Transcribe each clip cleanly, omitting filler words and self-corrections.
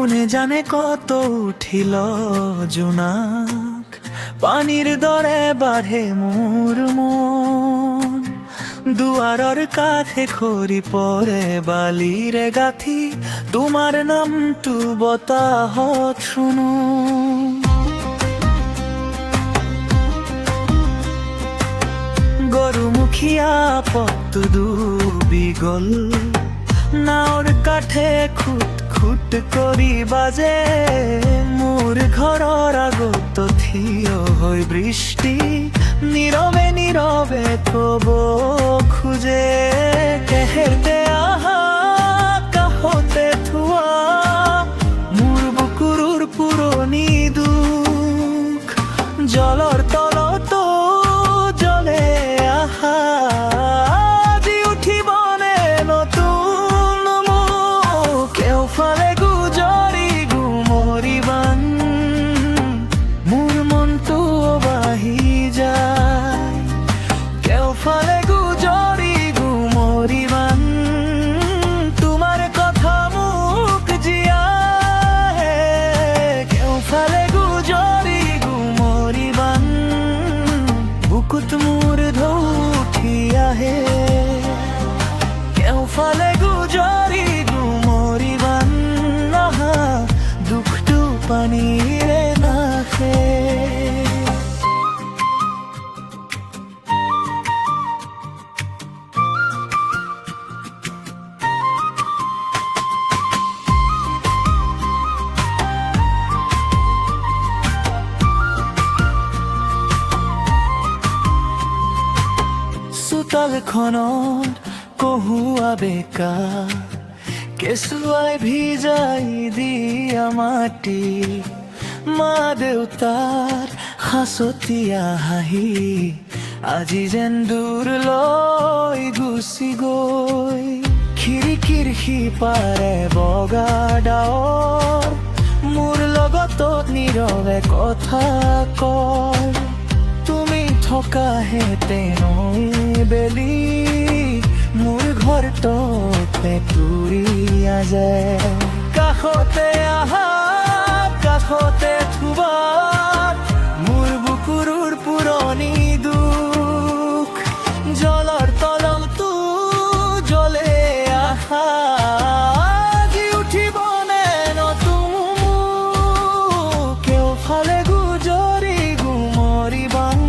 কোনে জানে কত উঠিল জোনাক, পানির দরে বাঢ়ে মোর মন। দুয়ারর কাঠে খৰি পৰে বালিৰে গাঁঠি, তোমাৰ নামটো বতাহত শুনো। গৰুমুখীয়া পথটো ডুবি গল, নাওৰ কাঠে খুট খুট কৰি বাজে। মোৰ ঘৰৰ আগত থিয় হৈ বৃষ্টি নীৰৱে নীৰৱে কব খোজে। কেহেতে আহা কাষতে থোৱা মোৰ বুকুৰৰ পুৰণি দুখ, জলৰ তলতো জ্বলে আহা। আজি উঠিবনে নতুন মুখ, কেওফালে গুজৰি গুমৰিবান। মোৰ মনটো বাঢ়ি যায়, কেওফালে গুজৰি গুমৰিবান। তোমাৰ কথা মোক জীয়াই, কেওফালে গুজৰি গুমৰিবান। বুকুত মোৰ ঢৌ উঠি আহে, কেওফালে গুজৰি গুমৰিবান। আহা দুখটো পানীৰে নাশে। চোতালখনত কহুৱা বেকা, কেঁচুৱাই ভিজাই দিয়া মাটি। মা দেউতাৰ সাঁচতীয়া হাঁহি আজি যেন দূৰলৈ গুচি গৈ। খিৰিকীৰ সিপাৰে বগা ডাৱৰ মোৰ লগত নীৰৱে কথা কয়। তুমি থকা হেঁতে নৈ বেলি মোৰ ঘৰটো পেটুৰিয়া যায়। কাষতে আহা কাষতে থোৱা মোৰ বুকুৰৰ পুৰণি দুখ, জলৰ তলতো জ্বলে আহা। আজি উঠিবনে নতুন মুখ, কেওফালে গুজৰি গুমৰিবান।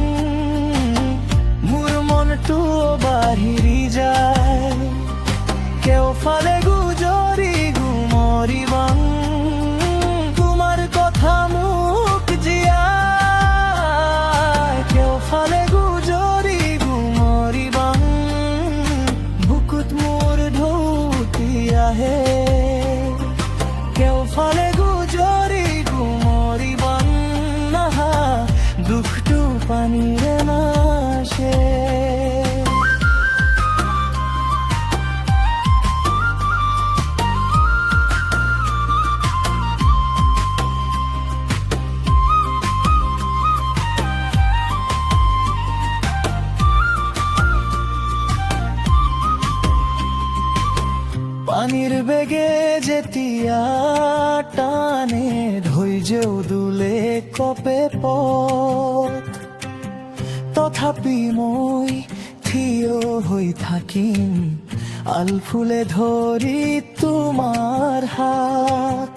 মোৰ মনটো বাঢ়ি যায়, কেওফালে গুজৰি গুমৰিবান। তোমাৰ কথা মোক জীয়াই, কেওফালে গুজৰি গুমৰিবান। বুকুত মোৰ ঢৌ উঠি আহে, কেওফালে গুজৰি গুমৰিবান। আহা দুখটো পানীৰে নাশে। পানীৰ বেগে যেতিয়া টানে, ধৈৰ্য্যও দোলে কপে পথ। তথাপি মই থিয় হৈ থাকিম, আলফুলে ধৰি তোমাৰ হাত।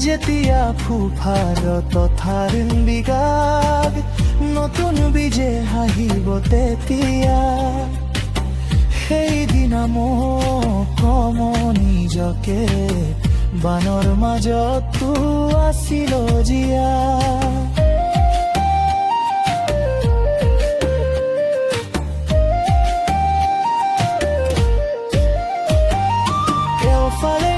যেতিয়া ফুফাৰ তথাৰ বিগাগ নতুন বীজে হাঁহিব তেতিয়া, সেইদিনা মোক কম নিজকে বানৰ মাজতো আছিল জীয়া। কেওফালে